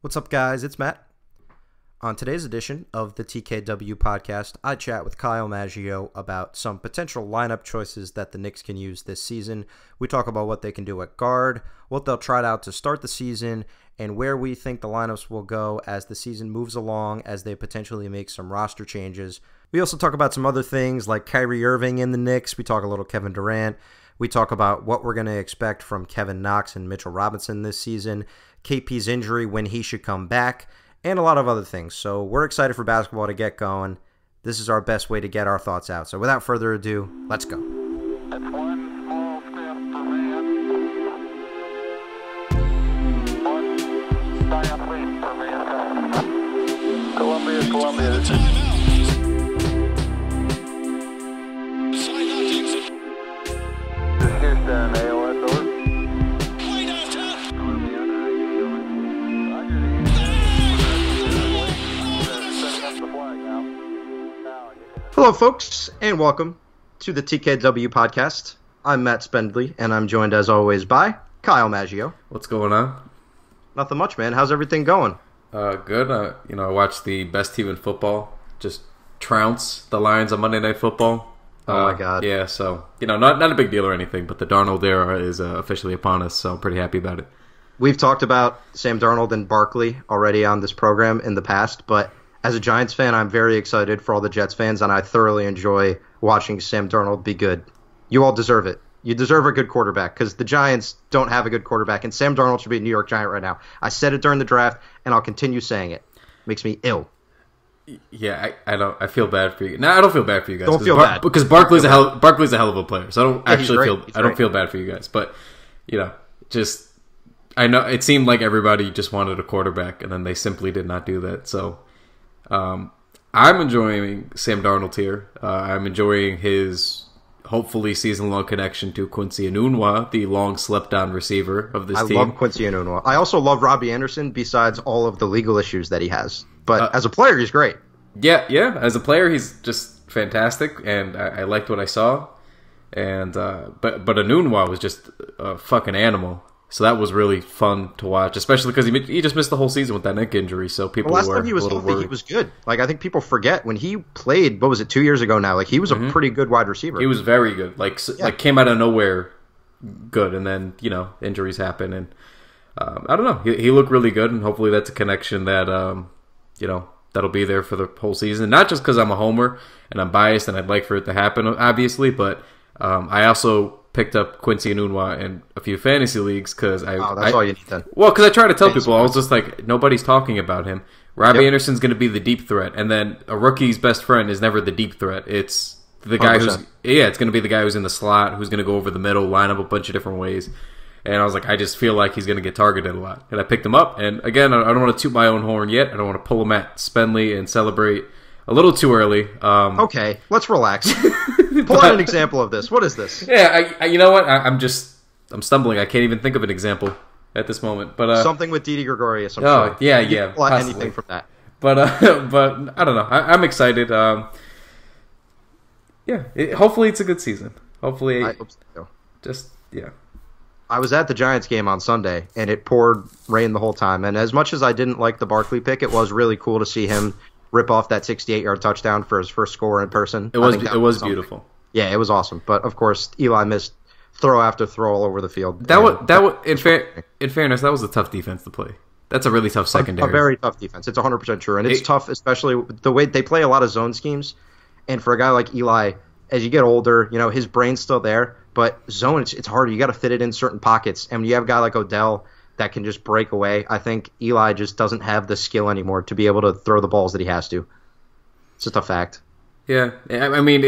What's up, guys? It's Matt. On today's edition of the TKW Podcast, I chat with Kyle Maggio about some potential lineup choices that the Knicks can use this season. We talk about what they can do at guard, what they'll try out to start the season, and where we think the lineups will go as the season moves along as they potentially make some roster changes. We also talk about some other things like Kyrie Irving in the Knicks. We talk a little Kevin Durant. We talk about what we're going to expect from Kevin Knox and Mitchell Robinson this season, KP's injury, when he should come back, and a lot of other things. So we're excited for basketball to get going. This is our best way to get our thoughts out. So without further ado, let's go. That's one small step for man, one giant leap for mankind. Columbia, this is... This is Houston, AOS, over. Hello, folks, and welcome to the TKW Podcast. I'm Matt Spendley, and I'm joined, as always, by Kyle Maggio. What's going on? Nothing much, man. How's everything going? Good. I watched the best team in football just trounce the Lions on Monday Night Football. Oh, my God. Yeah, so, not a big deal or anything, but the Darnold era is officially upon us, so I'm pretty happy about it. We've talked about Sam Darnold and Barkley already on this program in the past, but as a Giants fan, I'm very excited for all the Jets fans, and I thoroughly enjoy watching Sam Darnold be good. You all deserve it. You deserve a good quarterback, because the Giants don't have a good quarterback, and Sam Darnold should be a New York Giant right now. I said it during the draft, and I'll continue saying it. Makes me ill. Yeah, I feel bad for you. No, I don't feel bad for you guys. Don't feel bad. Because Barkley's a hell of a player, so I don't actually feel bad for you guys. But, I know it seemed like everybody just wanted a quarterback, and then they simply did not do that, so... I'm enjoying Sam Darnold here. I'm enjoying his hopefully season-long connection to Quincy Enunwa, the long slept-on receiver of this team. I love Quincy Enunwa. I also love Robbie Anderson, besides all of the legal issues that he has. But as a player, he's great. Yeah. As a player, he's just fantastic, and I liked what I saw. And but Enunwa was just a fucking animal. So that was really fun to watch, especially because he just missed the whole season with that neck injury. So people were a little worried. He was good. Like, I think people forget when he played. What was it, 2 years ago now? Like, he was a pretty good wide receiver. He was very good. Like came out of nowhere, good, and then injuries happen, and I don't know. He looked really good, and hopefully that's a connection that that'll be there for the whole season. Not just because I'm a homer and I'm biased and I'd like for it to happen, obviously, but I also picked up Quincy Enunwa in a few fantasy leagues because that's all you need then. Well, because I try to tell people, I was just like, nobody's talking about him. Robbie Anderson's going to be the deep threat, and then a rookie's best friend is never the deep threat. It's the guy 100%. it's going to be the guy who's in the slot, who's going to go over the middle, line up a bunch of different ways. And I was like, I just feel like he's going to get targeted a lot. And I picked him up, and again, I don't want to toot my own horn yet. I don't want to pull him at Spendley and celebrate a little too early. Okay, let's relax. Pull out an example of this. What is this? Yeah, you know what? I'm stumbling. I can't even think of an example at this moment. But something with Didi Gregorius. I'm sure. Yeah. Pull out anything from that. But I don't know. I'm excited. Hopefully it's a good season. Hopefully, I hope so. I was at the Giants game on Sunday, and it poured rain the whole time. And as much as I didn't like the Barkley pick, it was really cool to see him rip off that 68-yard touchdown for his first score in person. It was beautiful. Yeah, it was awesome. But of course, Eli missed throw after throw all over the field. In fairness, that was a tough defense to play. That's a really tough secondary. A very tough defense. It's 100% true, and it's tough, especially the way they play a lot of zone schemes. And for a guy like Eli, as you get older, his brain's still there, but zone it's harder. You got to fit it in certain pockets, and when you have a guy like Odell that can just break away, I think Eli just doesn't have the skill anymore to be able to throw the balls that he has to. It's just a fact. Yeah, I mean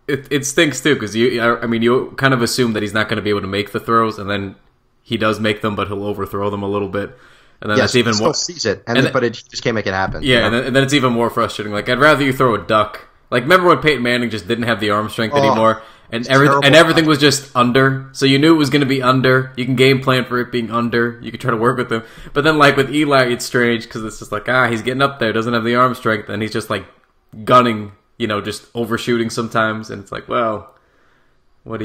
it stinks too because you kind of assume that he's not going to be able to make the throws, and then he does make them, but he'll overthrow them a little bit, and then that's even more. Still sees it, but it just can't make it happen. Yeah, and then it's even more frustrating. Like, I'd rather you throw a duck. Like, remember when Peyton Manning just didn't have the arm strength anymore? And everything was just under. So you knew it was going to be under. You can game plan for it being under. You can try to work with him. But then, like, with Eli, it's strange because it's just like, he's getting up there, doesn't have the arm strength, and he's just, like, gunning, just overshooting sometimes. And it's like, well, what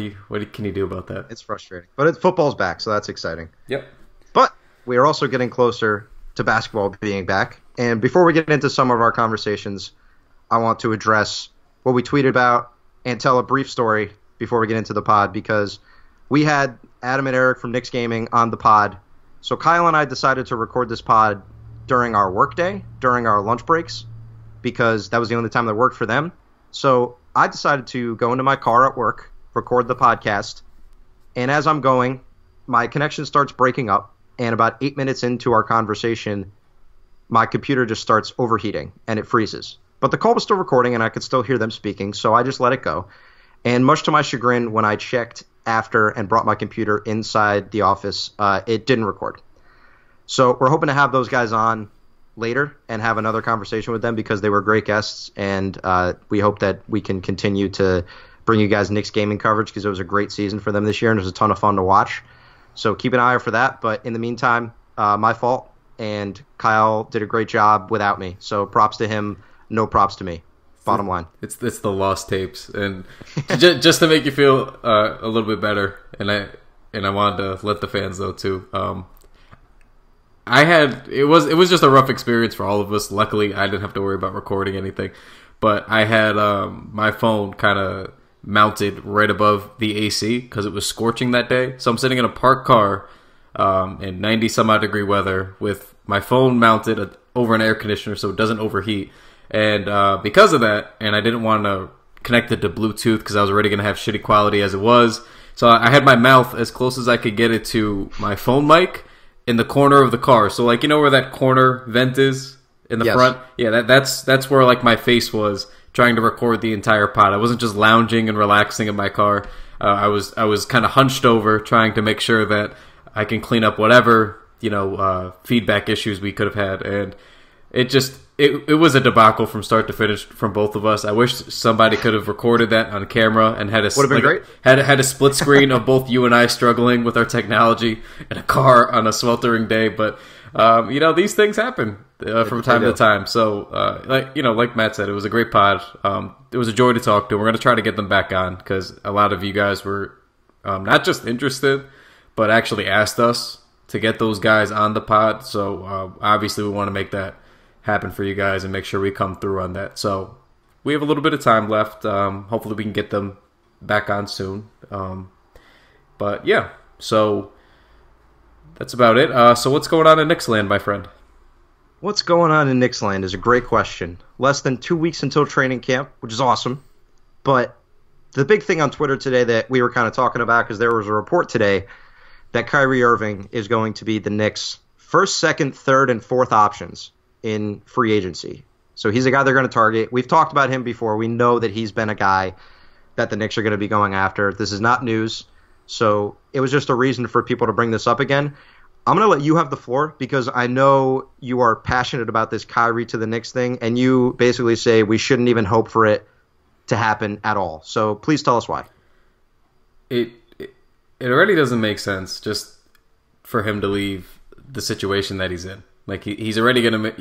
can you do about that? It's frustrating. But football's back, so that's exciting. Yep. But we are also getting closer to basketball being back. And before we get into some of our conversations, I want to address what we tweeted about and tell a brief story before we get into the pod, because we had Adam and Eric from Knicks Gaming on the pod. So Kyle and I decided to record this pod during our workday, during our lunch breaks, because that was the only time that worked for them. So I decided to go into my car at work, record the podcast, and as I'm going, my connection starts breaking up, and about 8 minutes into our conversation, my computer just starts overheating, and it freezes. But the call was still recording, and I could still hear them speaking, so I just let it go. And much to my chagrin, when I checked after and brought my computer inside the office, it didn't record. So we're hoping to have those guys on later and have another conversation with them, because they were great guests, and we hope that we can continue to bring you guys Knicks gaming coverage, because it was a great season for them this year and it was a ton of fun to watch. So keep an eye out for that. But in the meantime, my fault, and Kyle did a great job without me. So props to him, no props to me. Bottom line. It's the lost tapes, and just to make you feel a little bit better, and I wanted to let the fans know too. It was just a rough experience for all of us. Luckily, I didn't have to worry about recording anything, but I had my phone kind of mounted right above the AC because it was scorching that day. So I'm sitting in a parked car in 90 some odd degree weather with my phone mounted over an air conditioner so it doesn't overheat. And because of that, and I didn't want to connect it to Bluetooth because I was already going to have shitty quality as it was. So I had my mouth as close as I could get it to my phone mic in the corner of the car. So like, you know where that corner vent is in the front? Yeah, that's where like my face was trying to record the entire pod. I wasn't just lounging and relaxing in my car. I was kind of hunched over trying to make sure that I can clean up whatever, feedback issues we could have had. And it was a debacle from start to finish from both of us. I wish somebody could have recorded that on camera and had would have been great. Had a split screen of both you and I struggling with our technology in a car on a sweltering day. But these things happen from time to time. So like Matt said, it was a great pod. It was a joy to talk to. We're going to try to get them back on because a lot of you guys were not just interested, but actually asked us to get those guys on the pod. So obviously we want to make that happen for you guys and make sure we come through on that. So we have a little bit of time left. Hopefully we can get them back on soon. But yeah, so that's about it. So what's going on in Knicks land, my friend? What's going on in Knicks land is a great question. Less than 2 weeks until training camp, which is awesome. But the big thing on Twitter today that we were kind of talking about, because there was a report today that Kyrie Irving is going to be the Knicks' first, second, third, and fourth options in free agency. So he's a guy they're going to target. We've talked about him before. We know that he's been a guy that the Knicks are going to be going after. This is not news. So it was just a reason for people to bring this up again. I'm going to let you have the floor because I know you are passionate about this Kyrie to the Knicks thing, and you basically say we shouldn't even hope for it to happen at all. So please tell us why. It already doesn't make sense just for him to leave the situation that he's in. Like he's already gonna,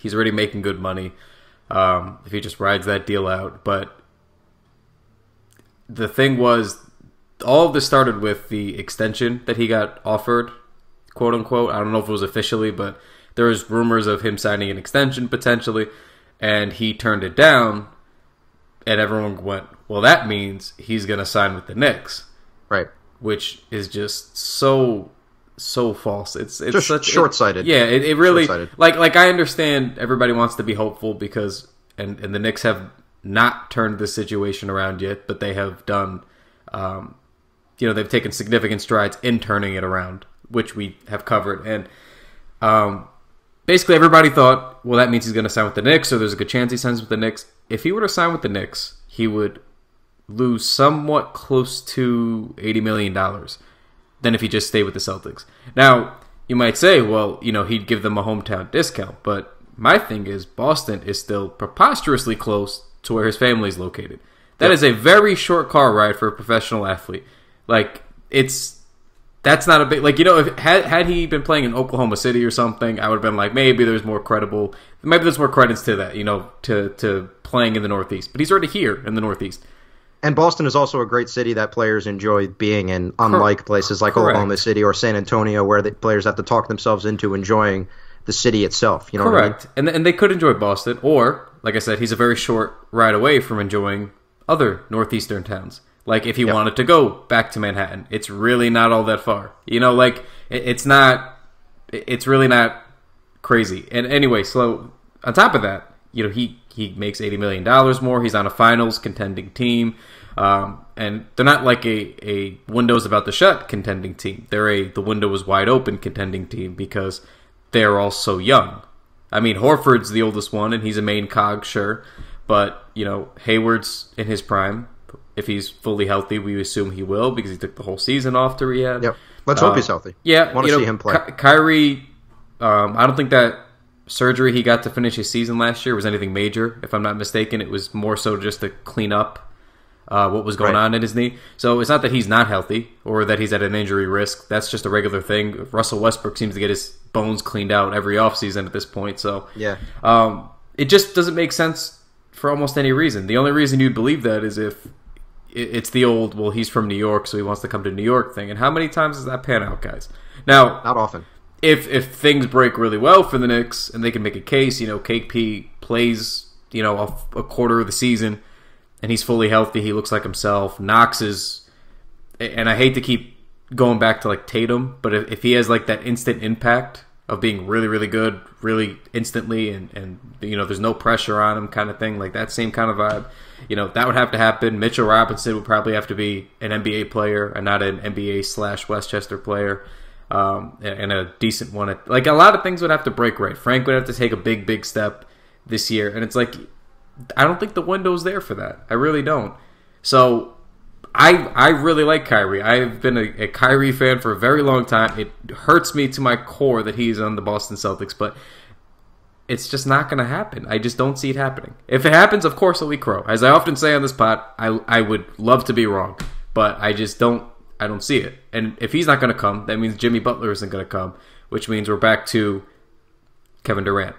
he's already making good money if he just rides that deal out. But the thing was, all of this started with the extension that he got offered, quote unquote. I don't know if it was officially, but there was rumors of him signing an extension potentially, and he turned it down. And everyone went, well, that means he's gonna sign with the Knicks, right? Which is just so false. It's just such short-sighted. It really like I understand everybody wants to be hopeful because and the Knicks have not turned this situation around yet, but they have done they've taken significant strides in turning it around, which we have covered. And basically everybody thought, well, that means he's going to sign with the Knicks, so there's a good chance he signs with the Knicks. If he were to sign with the Knicks, he would lose somewhat close to $80 million than if he just stayed with the Celtics. Now, you might say, well, he'd give them a hometown discount, but my thing is Boston is still preposterously close to where his family's located. That is a very short car ride for a professional athlete. Like, that's not a big, if had he been playing in Oklahoma City or something, I would have been like, maybe there's more credits to that, to playing in the Northeast. But he's already here in the Northeast. And Boston is also a great city that players enjoy being in, unlike places like Oklahoma City or San Antonio, where the players have to talk themselves into enjoying the city itself. You know Correct. what I mean? And they could enjoy Boston, or, like I said, he's a very short ride away from enjoying other northeastern towns. Like, if he wanted to go back to Manhattan, it's really not all that far. You know, like, it's really not crazy. And anyway, so on top of that, you know, he makes $80 million more. He's on a finals contending team. And they're not like a window's about to shut contending team. They're the window is wide open contending team because they're all so young. I mean, Horford's the oldest one, and he's a main cog, sure. But, you know, Hayward's in his prime. If he's fully healthy, we assume he will because he took the whole season off to rehab. Yep. Let's hope he's healthy. Yeah. Want to see him play. Kyrie, I don't think that surgery he got to finish his season last year was anything major. If I'm not mistaken, it was more so just to clean up what was going on in his knee. So it's not that he's not healthy or that he's at an injury risk. That's just a regular thing. Russell Westbrook seems to get his bones cleaned out every offseason at this point. So it just doesn't make sense for almost any reason. The only reason you'd believe that is if it's the old, well, he's from New York, so he wants to come to New York thing. And how many times does that pan out, guys? Now, not often. If things break really well for the Knicks and they can make a case, you know, KP plays, you know, a quarter of the season and he's fully healthy, he looks like himself. Knox is, and I hate to keep going back to like Tatum, but if he has like that instant impact of being really, really good, really instantly, and you know, there's no pressure on him kind of thing, like that same kind of vibe, you know, that would have to happen. Mitchell Robinson would probably have to be an NBA player and not an NBA/Westchester player. And a decent one. Like, a lot of things would have to break right. Frank would have to take a big step this year. And it's like, I don't think the window's there for that. I really don't. So, I really like Kyrie. I've been a Kyrie fan for a very long time. It hurts me to my core that he's on the Boston Celtics, but it's just not going to happen. I just don't see it happening. If it happens, of course it'll be Crow. As I often say on this pod, I would love to be wrong, but I just don't see it. And if he's not going to come, that means Jimmy Butler isn't going to come, which means we're back to Kevin Durant.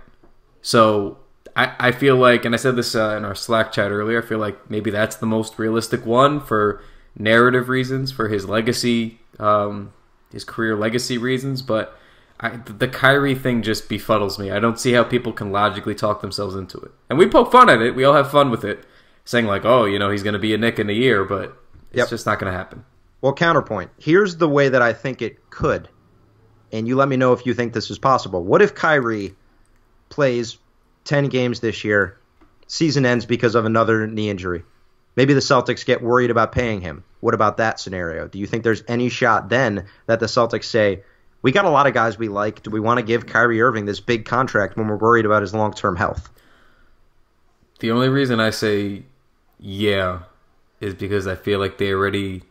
So I feel like, and I said this in our Slack chat earlier, I feel like maybe that's the most realistic one for narrative reasons, for his legacy, his career legacy reasons. But the Kyrie thing just befuddles me. I don't see how people can logically talk themselves into it. And we poke fun at it. We all have fun with it, saying like, oh, you know, he's going to be a Knick in a year, but it's just not going to happen. Well, counterpoint. Here's the way that I think it could, and you let me know if you think this is possible. What if Kyrie plays 10 games this year, season ends because of another knee injury? Maybe the Celtics get worried about paying him. What about that scenario? Do you think there's any shot then that the Celtics say, we got a lot of guys we like. Do we want to give Kyrie Irving this big contract when we're worried about his long-term health? The only reason I say yeah is because I feel like they already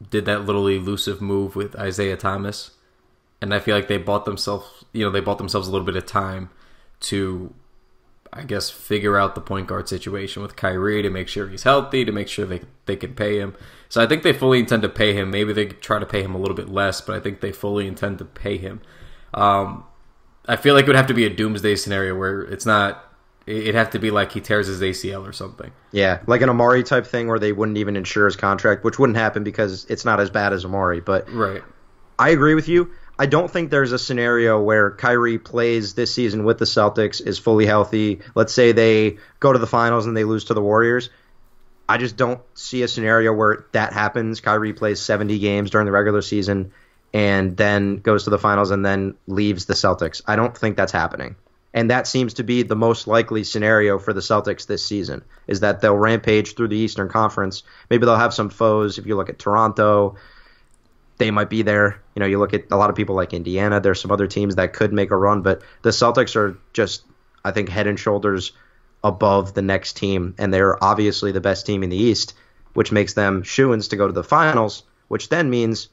did that little elusive move with Isaiah Thomas, and I feel like they bought themselves a little bit of time to, I guess, figure out the point guard situation with Kyrie, to make sure he's healthy, to make sure they can pay him. So I think they fully intend to pay him. Maybe they try to pay him a little bit less, but I think they fully intend to pay him. I feel like it would have to be a doomsday scenario where it's not. It'd have to be like he tears his ACL or something. Yeah, like an Amari type thing where they wouldn't even insure his contract, which wouldn't happen because it's not as bad as Amari. But right. I agree with you. I don't think there's a scenario where Kyrie plays this season with the Celtics, is fully healthy. Let's say they go to the finals and they lose to the Warriors. I just don't see a scenario where that happens. Kyrie plays 70 games during the regular season and then goes to the finals and then leaves the Celtics. I don't think that's happening. And that seems to be the most likely scenario for the Celtics this season, is that they'll rampage through the Eastern Conference. Maybe they'll have some foes. If you look at Toronto, they might be there. You know, you look at a lot of people like Indiana. There's some other teams that could make a run, but the Celtics are just, I think, head and shoulders above the next team, and they're obviously the best team in the East, which makes them shoo-ins to go to the finals, which then means,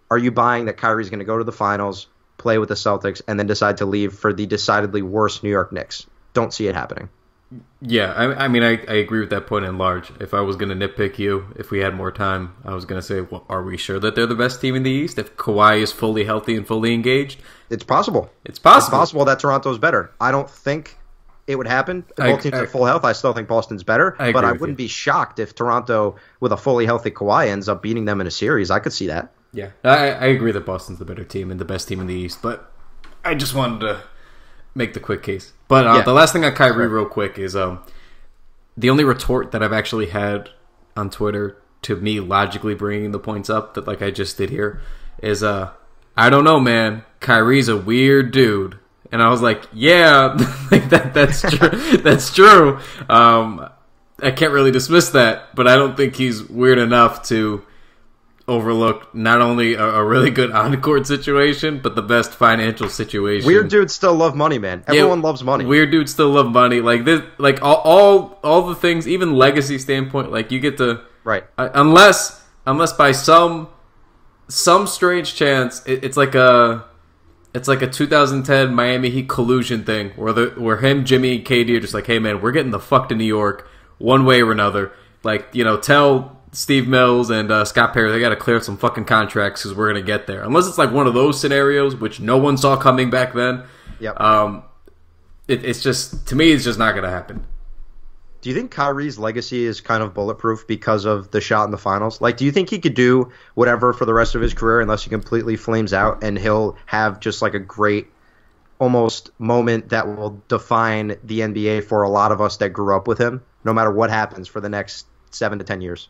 are you buying that Kyrie's going to go to the finals, play with the Celtics, and then decide to leave for the decidedly worse New York Knicks? Don't see it happening. Yeah, I mean, I agree with that point in large. If I was going to nitpick you, if we had more time, I was going to say, well, are we sure that they're the best team in the East? If Kawhi is fully healthy and fully engaged? It's possible. It's possible. It's possible that Toronto's better. I don't think it would happen. If both teams are full health, I still think Boston's better. But I wouldn't be shocked if Toronto, with a fully healthy Kawhi, ends up beating them in a series. I could see that. Yeah, I agree that Boston's the better team and the best team in the East, but I just wanted to make the quick case. But the last thing on Kyrie real quick is the only retort that I've actually had on Twitter to me logically bringing the points up that like I just did here is I don't know, man. Kyrie's a weird dude. And I was like, yeah, like that's true. That's true. I can't really dismiss that, but I don't think he's weird enough to overlook not only a really good on-court situation, but the best financial situation. Weird dudes still love money, man. Everyone loves money. Weird dudes still love money. Like this, like all the things, even legacy standpoint. Like you get to unless by some strange chance, it's like a 2010 Miami Heat collusion thing where him, Jimmy, and KD are just like, hey man, we're getting the fuck to New York one way or another. Like, you know, tell Steve Mills and Scott Perry they got to clear some fucking contracts because we're gonna get there. Unless it's like one of those scenarios which no one saw coming back then. Yep. It's just, to me, it's just not gonna happen. Do you think Kyrie's legacy is kind of bulletproof because of the shot in the finals? Like, do you think he could do whatever for the rest of his career unless he completely flames out and he'll have just like a great almost moment that will define the NBA for a lot of us that grew up with him, no matter what happens for the next 7 to 10 years?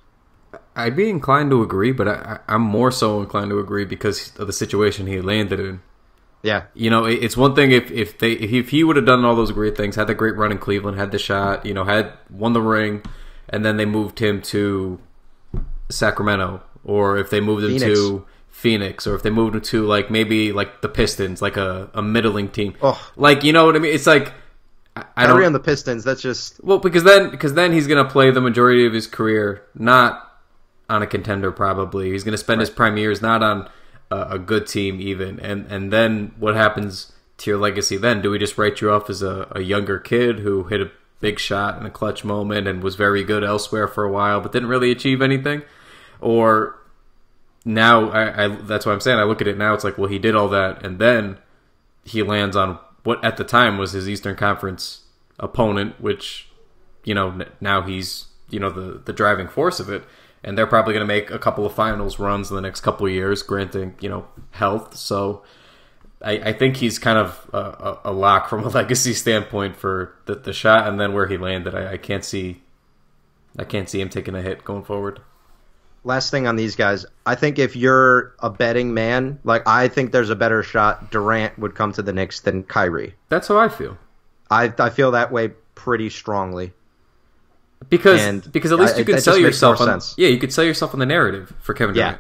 I'd be inclined to agree, but I'm more so inclined to agree because of the situation he landed in. Yeah, you know, it's one thing if he would have done all those great things, had the great run in Cleveland, had the shot, you know, had won the ring, and then they moved him to Sacramento, or if they moved him to Phoenix, or if they moved him to like maybe like the Pistons, like a middling team, like, you know what I mean? It's like I don't on the Pistons. That's just because then he's gonna play the majority of his career not on a contender. Probably he's gonna spend his prime years not on a good team even, and then what happens to your legacy then? Do we just write you off as a younger kid who hit a big shot in a clutch moment and was very good elsewhere for a while but didn't really achieve anything? Or now, I that's what I'm saying, I look at it now, it's like, well, he did all that and then he lands on what at the time was his Eastern Conference opponent, which, you know, now he's, you know, the driving force of it. And they're probably going to make a couple of finals runs in the next couple of years, granting, you know, health. So I think he's kind of a lock from a legacy standpoint for the shot, and then where he landed. I can't see him taking a hit going forward. Last thing on these guys, I think if you're a betting man, like I think there's a better shot Durant would come to the Knicks than Kyrie. That's how I feel. I feel that way pretty strongly. Because at least you can sell yourself on, you could sell yourself on the narrative for Kevin Durant.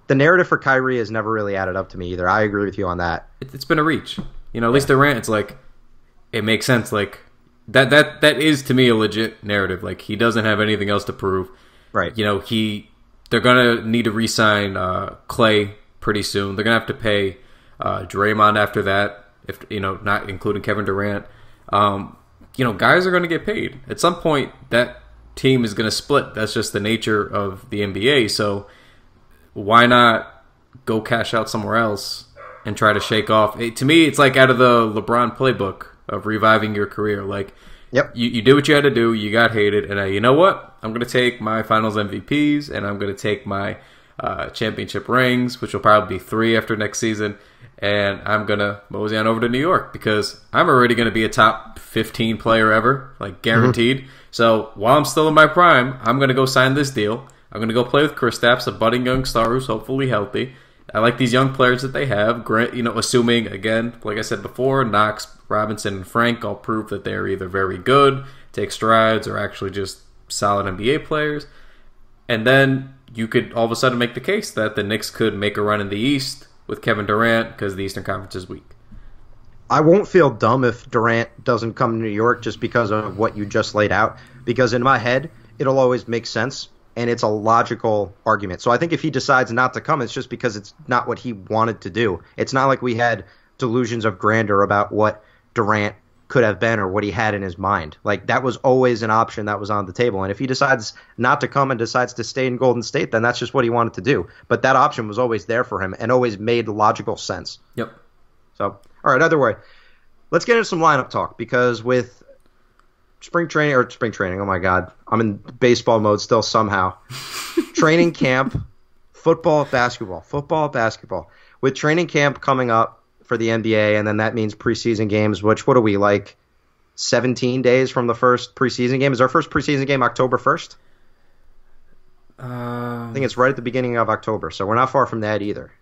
The narrative for Kyrie has never really added up to me either. I agree with you on that. It's been a reach. You know, at least Durant, it's like, it makes sense. Like, that is to me a legit narrative. Like, he doesn't have anything else to prove. Right. You know, they're going to need to re-sign Clay pretty soon. They're going to have to pay Draymond after that, if, you know, not including Kevin Durant. You know, guys are going to get paid. At some point, that team is going to split. That's just the nature of the NBA. So why not go cash out somewhere else and try to shake off? To me, it's like out of the LeBron playbook of reviving your career. Like, you did what you had to do. You got hated. And you know what? I'm going to take my finals MVPs and I'm going to take my championship rings, which will probably be 3 after next season. And I'm going to mosey on over to New York because I'm already going to be a top 15 player ever, like guaranteed. Mm-hmm. So while I'm still in my prime, I'm going to go sign this deal. I'm going to go play with Kristaps, a budding young star who's hopefully healthy. I like these young players that they have. You know, assuming, again, like I said before, Knox, Robinson, and Frank all prove that they're either very good, take strides, or actually just solid NBA players. And then you could all of a sudden make the case that the Knicks could make a run in the East with Kevin Durant because the Eastern Conference is weak. I won't feel dumb if Durant doesn't come to New York just because of what you just laid out, because in my head, it'll always make sense, and it's a logical argument. So I think if he decides not to come, it's just because it's not what he wanted to do. It's not like we had delusions of grandeur about what Durant could have been or what he had in his mind. Like, that was always an option that was on the table. And if he decides not to come and decides to stay in Golden State, then that's just what he wanted to do. But that option was always there for him and always made logical sense. Yep. So, all right, either way, let's get into some lineup talk, because with spring training, oh my God, I'm in baseball mode still somehow. Training camp, football, basketball. With training camp coming up for the NBA, and then that means preseason games, which, what are we, like 17 days from the first preseason game? Is our first preseason game October 1st? I think it's right at the beginning of October, so we're not far from that either,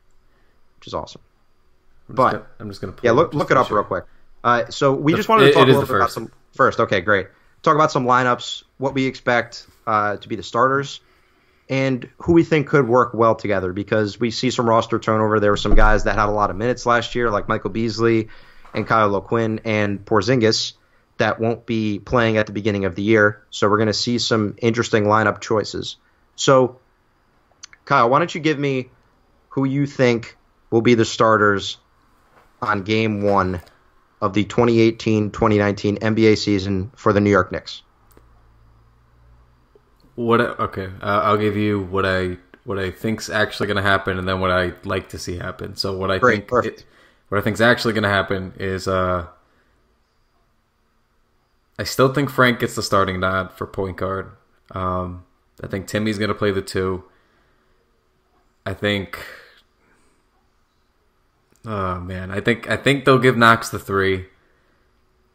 which is awesome. I'm just going to look it up real quick. So we just wanted to talk a little bit about some first. Okay, great. Talk about some lineups, what we expect to be the starters, and who we think could work well together, because we see some roster turnover. There were some guys that had a lot of minutes last year, like Michael Beasley and Kyle O'Quinn and Porzingis, that won't be playing at the beginning of the year. So we're going to see some interesting lineup choices. So, Kyle, why don't you give me who you think will be the starters on Game 1 of the 2018-2019 NBA season for the New York Knicks? I'll give you what I think's actually going to happen, and then what I like to see happen. So what I think's actually going to happen is I still think Frank gets the starting nod for point guard. I think Timmy's going to play the 2. I think they'll give Knox the 3.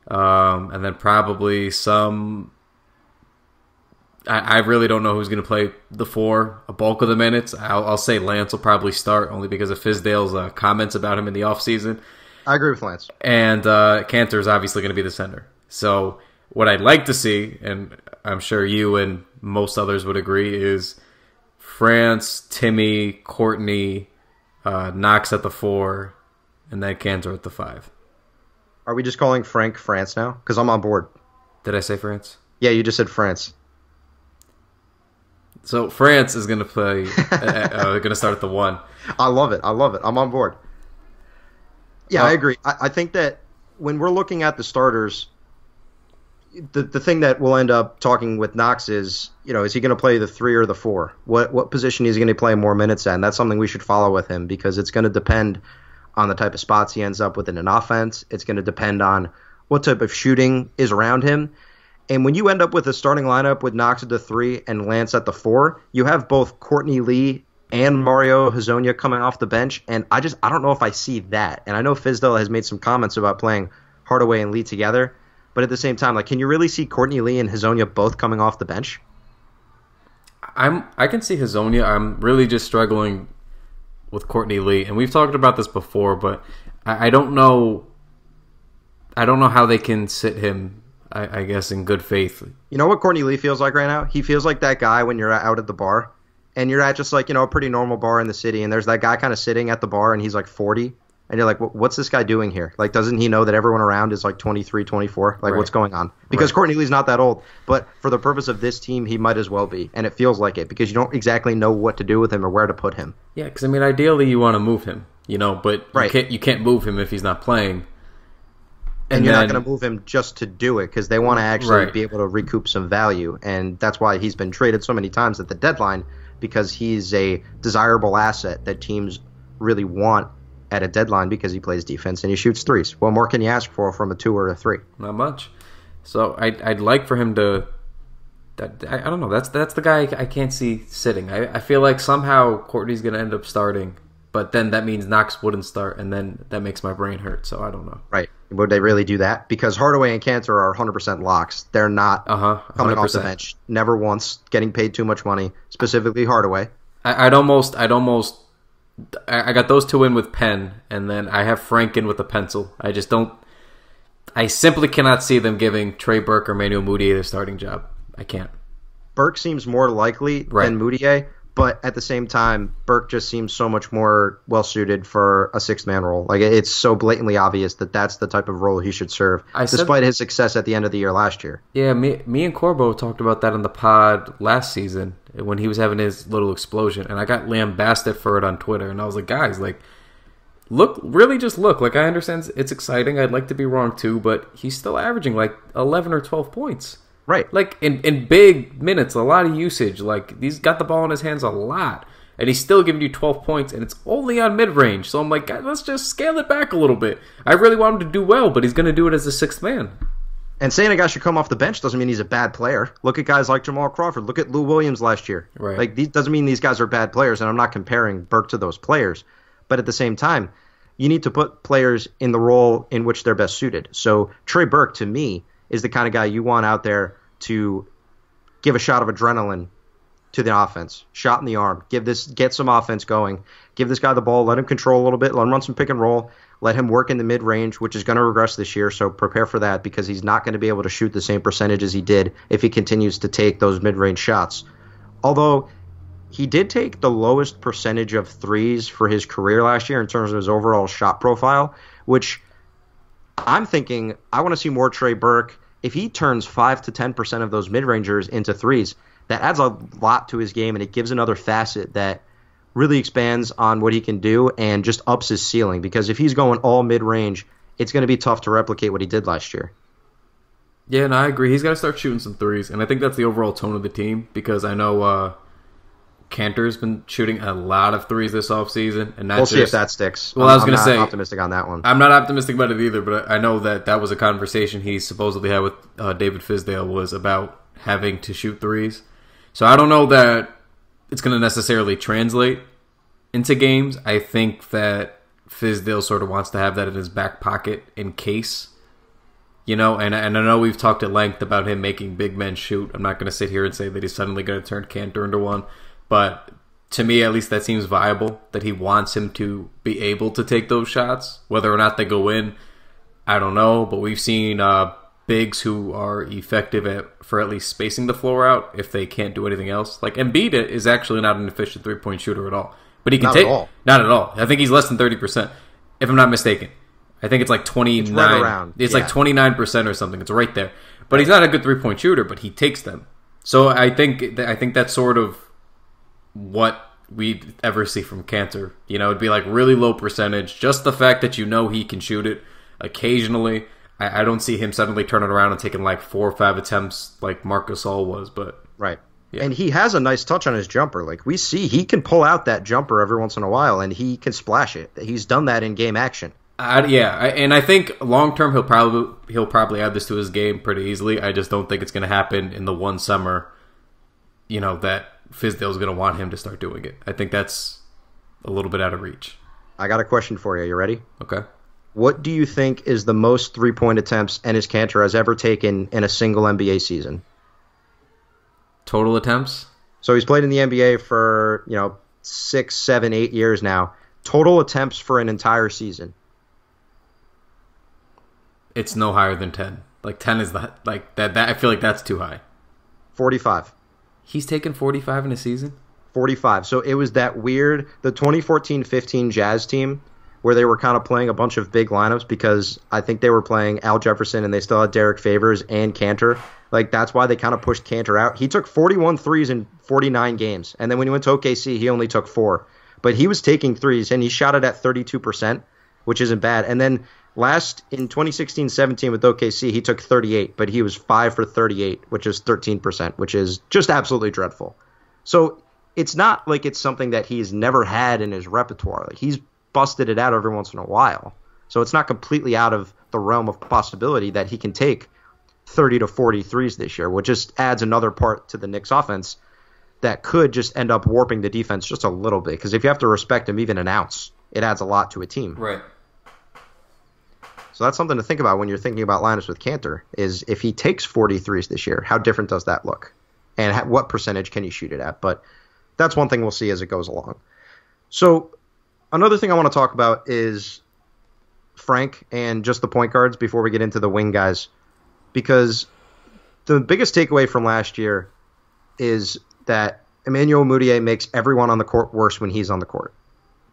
And then probably some... I really don't know who's going to play the 4 a bulk of the minutes. I'll say Lance will probably start, only because of Fizdale's comments about him in the offseason. I agree with Lance. And Cantor's obviously going to be the center. So what I'd like to see, and I'm sure you and most others would agree, is France, Timmy, Courtney, Knox at the 4, and then Cantor at the 5. Are we just calling Frank France now? Because I'm on board. Did I say France? Yeah, you just said France. So France is going to play. Going to start at the 1. I love it. I'm on board. Yeah, I agree. I think that when we're looking at the starters, the thing that we'll end up talking with Knox is, is he going to play the 3 or the 4? What position is he going to play more minutes at? And that's something we should follow with him, because it's going to depend on the type of spots he ends up with in an offense. It's going to depend on what type of shooting is around him. And when you end up with a starting lineup with Knox at the 3 and Lance at the 4, you have both Courtney Lee and Mario Hezonja coming off the bench. And I don't know if I see that. And I know Fizdale has made some comments about playing Hardaway and Lee together. But at the same time, can you really see Courtney Lee and Hezonja both coming off the bench? I can see Hezonja. I'm really just struggling with Courtney Lee. And we've talked about this before, but I don't know how they can sit him, I guess, in good faith. You know what Courtney Lee feels like right now? He feels like that guy when you're out at the bar, and you're at just a pretty normal bar in the city, and there's that guy kind of sitting at the bar, and he's like 40, and you're like, what's this guy doing here? Doesn't he know that everyone around is like 23, 24? Right. What's going on? Because Courtney Lee's not that old, but for the purpose of this team, he might as well be, and it feels like it, because you don't exactly know what to do with him or where to put him. Yeah, because, ideally you want to move him, but you can't move him if he's not playing. And you're not going to move him just to do it, because they want to actually be able to recoup some value. And that's why he's been traded so many times at the deadline, because he's a desirable asset that teams really want at a deadline, because he plays defense and he shoots threes. What more can you ask for from a 2 or a 3? Not much. So I'd like for him to... I don't know. That's the guy I can't see sitting. I feel like somehow Courtney's going to end up starting, but then that means Knox wouldn't start, and then that makes my brain hurt, so I don't know. Right. Would they really do that? Because Hardaway and Cantor are 100% locks. They're not coming off the bench. Never once getting paid too much money, specifically Hardaway. I got those 2 in with pen, and then I have Frank in with a pencil. I simply cannot see them giving Trey Burke or Manuel Mudiay the starting job. I can't. Burke seems more likely than Mudiay, but at the same time, Burke just seems so much more well-suited for a sixth-man role. It's so blatantly obvious that that's the type of role he should serve, despite his success at the end of the year last year. Yeah, me and Corbo talked about that on the pod last season when he was having his little explosion, and I got lambasted for it on Twitter, and I was like, guys, look. I understand it's exciting. I'd like to be wrong too, but he's still averaging 11 or 12 points. Right. In big minutes, a lot of usage. He's got the ball in his hands a lot. And he's still giving you 12 points, and it's only on mid-range. So I'm like, guys, let's just scale it back a little bit. I really want him to do well, but he's going to do it as a sixth man. And saying a guy should come off the bench doesn't mean he's a bad player. Look at guys like Jamal Crawford. Look at Lou Williams last year. Right. Doesn't mean these guys are bad players, and I'm not comparing Burke to those players. But at the same time, you need to put players in the role in which they're best suited. So Trey Burke, to me, is the kind of guy you want out there to give a shot of adrenaline to the offense, shot in the arm, get some offense going, give this guy the ball, let him control a little bit, let him run some pick and roll, let him work in the mid-range, which is going to regress this year, so prepare for that because he's not going to be able to shoot the same percentage as he did if he continues to take those mid-range shots. Although he did take the lowest percentage of threes for his career last year in terms of his overall shot profile, which I'm thinking I want to see more Trey Burke. If he turns 5 to 10% of those mid-rangers into threes, that adds a lot to his game, and it gives another facet that really expands on what he can do and just ups his ceiling. Because if he's going all mid-range, it's going to be tough to replicate what he did last year. Yeah, and I agree. He's got to start shooting some threes, and I think that's the overall tone of the team because I know Cantor's been shooting a lot of threes this offseason. And we'll see if that sticks. Well, I was going to say, I'm not optimistic on that one. I'm not optimistic about it either, but I know that was a conversation he supposedly had with David Fizdale was about having to shoot threes. So I don't know that it's going to necessarily translate into games. I think that Fizdale sort of wants to have that in his back pocket in case, and I know we've talked at length about him making big men shoot. I'm not going to sit here and say that he's suddenly going to turn Cantor into one, but to me at least that seems viable, that he wants him to be able to take those shots. Whether or not they go in, I don't know, but we've seen bigs who are effective for at least spacing the floor out if they can't do anything else. Like Embiid is actually not an efficient three-point shooter at all. But he can not at all. I think he's less than 30%, if I'm not mistaken. I think it's like 29. It's right around. It's like 29% or something. It's right there. But he's not a good three-point shooter, but he takes them. So I think that's sort of what we'd ever see from Cantor. It'd be like really low percentage. Just the fact that he can shoot it occasionally. I don't see him suddenly turning around and taking like 4 or 5 attempts like Marc Gasol was, but right. Yeah. And he has a nice touch on his jumper. Like we see, he can pull out that jumper every once in a while, and he can splash it. He's done that in game action. And I think long term he'll probably add this to his game pretty easily. I just don't think it's going to happen in the one summer. That Fizdale's going to want him to start doing it. I think that's a little bit out of reach. I got a question for you. You ready? Okay. What do you think is the most three-point attempts Enes Kanter has ever taken in a single NBA season? Total attempts? So he's played in the NBA for, 6, 7, 8 years now. Total attempts for an entire season. It's no higher than 10. Like 10 is that I feel like that's too high. 45. He's taken 45 in a season? 45. So it was that weird, the 2014-15 Jazz team where they were kind of playing a bunch of big lineups because I think they were playing Al Jefferson and they still had Derek Favors and Kanter. Like, that's why they kind of pushed Kanter out. He took 41 threes in 49 games. And then when he went to OKC, he only took 4. But he was taking threes, and he shot it at 32%, which isn't bad. And then in 2016-17 with OKC, he took 38, but he was 5 for 38, which is 13%, which is just absolutely dreadful. So it's not like it's something that he's never had in his repertoire. Like, he's busted it out every once in a while. So it's not completely out of the realm of possibility that he can take 30 to 40 threes this year, which just adds another part to the Knicks offense that could just end up warping the defense just a little bit. Because if you have to respect him even an ounce, it adds a lot to a team. Right. So that's something to think about when you're thinking about lineups with Kanter, is if he takes 40 threes this year, how different does that look? And what percentage can he shoot it at? But that's one thing we'll see as it goes along. So another thing I want to talk about is Frank and just the point guards before we get into the wing guys. Because the biggest takeaway from last year is that Emmanuel Mudiay makes everyone on the court worse when he's on the court.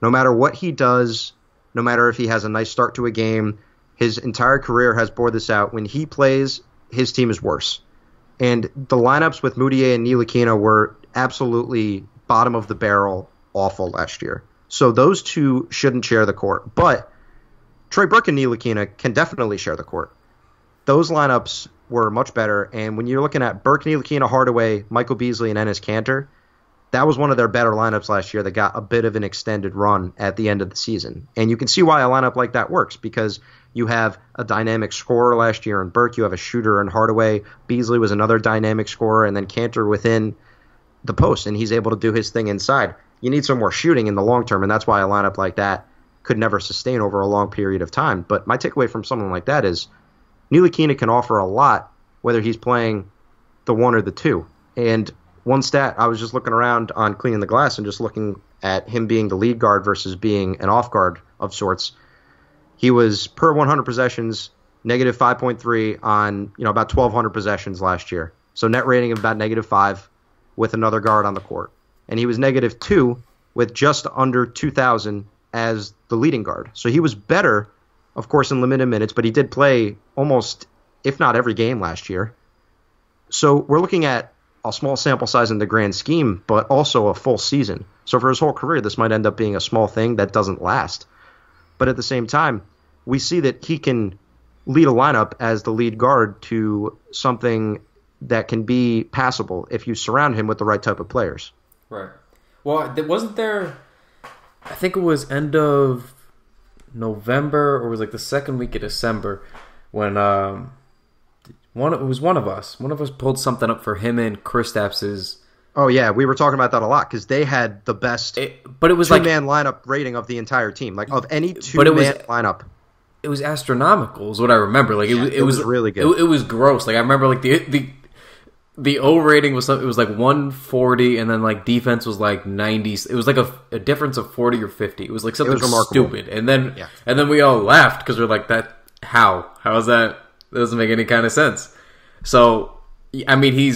No matter what he does, no matter if he has a nice start to a game, his entire career has bore this out. When he plays, his team is worse. And the lineups with Mudiay and Ntilikina were absolutely bottom of the barrel awful last year. So those two shouldn't share the court. But Trey Burke and Ntilikina can definitely share the court. Those lineups were much better, and when you're looking at Burke, Ntilikina, Hardaway, Michael Beasley, and Enes Kanter, that was one of their better lineups last year that got a bit of an extended run at the end of the season. And you can see why a lineup like that works, because you have a dynamic scorer last year in Burke, you have a shooter in Hardaway, Beasley was another dynamic scorer, and then Kanter within the post, and he's able to do his thing inside. You need some more shooting in the long term, and that's why a lineup like that could never sustain over a long period of time. But my takeaway from something like that is Ntilikina can offer a lot, whether he's playing the 1 or the 2. And one stat, I was just looking around on Cleaning the Glass and just looking at him being the lead guard versus being an off guard of sorts. He was per 100 possessions, negative 5.3 on about 1,200 possessions last year. So net rating of about negative 5 with another guard on the court. And he was negative 2 with just under 2,000 as the leading guard. So he was better, of course, in limited minutes, but he did play almost, if not every game last year. So we're looking at a small sample size in the grand scheme, but also a full season. So for his whole career, this might end up being a small thing that doesn't last. But at the same time, we see that he can lead a lineup as the lead guard to something that can be passable if you surround him with the right type of players. Right. Well, wasn't there, I think it was end of November or it was like the second week of December when it was one of us pulled something up for him and Kristaps's. Oh yeah, we were talking about that a lot because they had the best but it was two-man lineup rating of the entire team, like of any two-man lineup. It was astronomical, is what I remember. Like it was really good. It was gross. Like I remember, like the O rating was it was like 140, and then like defense was like 90. It was like a difference of 40 or 50. It was like something stupid. And then we all laughed because we're like, that how is that? That doesn't make any kind of sense. So I mean,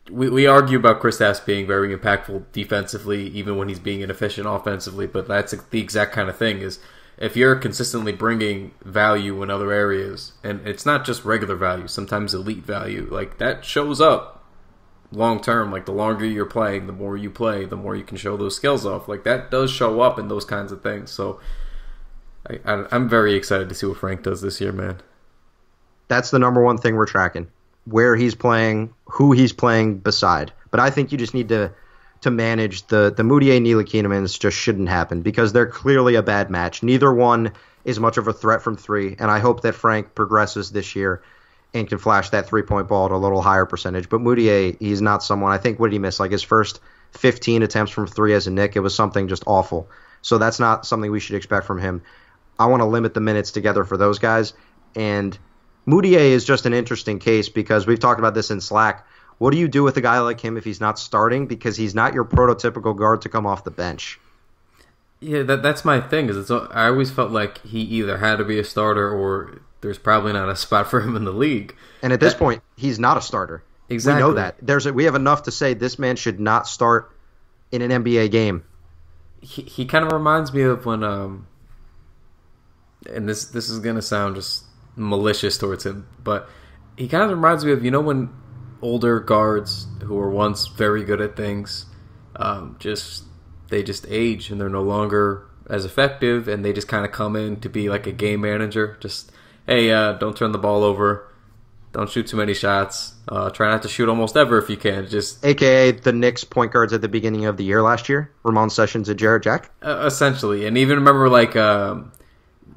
we argue about Kristaps being very impactful defensively, even when he's being inefficient offensively. But that's the exact kind of thing is. If you're consistently bringing value in other areas, and it's not just regular value, sometimes elite value, like that shows up long term. Like the longer you're playing, the more you play, the more you can show those skills off. Like that does show up in those kinds of things. So I'm very excited to see what Frank does this year, man. That's the number one thing we're tracking. Where he's playing, who he's playing beside. But I think you just need to manage the Mudiay-Ntilikina minutes just shouldn't happen because they're clearly a bad match. Neither one is much of a threat from three, and I hope that Frank progresses this year and can flash that three-point ball at a little higher percentage. But Mudiay, he's not someone, I think, what did he miss? Like his first 15 attempts from three as a Knick, it was something just awful. So that's not something we should expect from him. I want to limit the minutes together for those guys. And Mudiay is just an interesting case because we've talked about this in Slack. What do you do with a guy like him if he's not starting? Because he's not your prototypical guard to come off the bench. Yeah, that's my thing. I always felt like he either had to be a starter or there's probably not a spot for him in the league. And at this point, he's not a starter. Exactly. We know that. We have enough to say this man should not start in an NBA game. He kind of reminds me of when, and this is going to sound just malicious towards him, but he kind of reminds me of, when older guards who were once very good at things, they just age and they're no longer as effective, and they just kind of come in to be like a game manager. Just, hey, don't turn the ball over, don't shoot too many shots, try not to shoot almost ever if you can. Just AKA the Knicks point guards at the beginning of the year last year, Ramon Sessions and Jarrett Jack. Essentially, and even remember like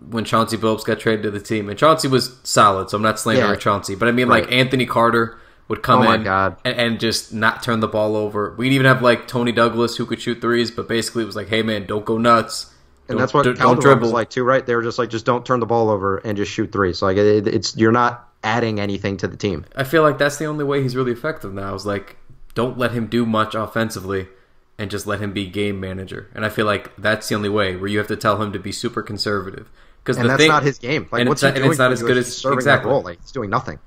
when Chauncey Billups got traded to the team, and Chauncey was solid, so I'm not slandering Chauncey, but I mean like Anthony Carter would come in and just not turn the ball over. We'd even have like Tony Douglas who could shoot threes, but basically it was like, hey man, don't go nuts. And that's what Calderon was like too, right? They were just like, just don't turn the ball over and just shoot threes. So like it's you're not adding anything to the team. I feel like that's the only way he's really effective now is like, don't let him do much offensively and just let him be game manager. And I feel like that's the only way where you have to tell him to be super conservative. And that's not his game. Like, what's he doing? It's not as good as serving that role. Like, he's doing nothing.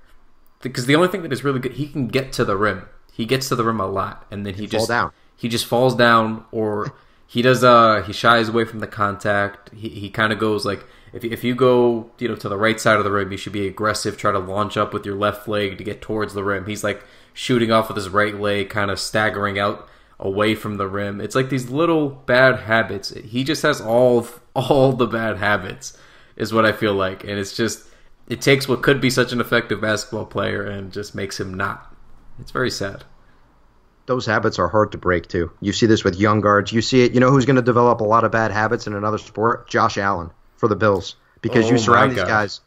Because the only thing that is really good, he can get to the rim. He gets to the rim a lot, and then he just falls down, or he shies away from the contact. He kind of goes like, if you go to the right side of the rim, you should be aggressive, try to launch up with your left leg to get towards the rim. He's like shooting off with his right leg, kind of staggering out away from the rim. It's like these little bad habits. He just has all the bad habits, is what I feel like, and it's just. It takes what could be such an effective basketball player and just makes him not. It's very sad. Those habits are hard to break, too. You see this with young guards. You see it. You know who's going to develop a lot of bad habits in another sport? Josh Allen for the Bills. Because you surround these guys.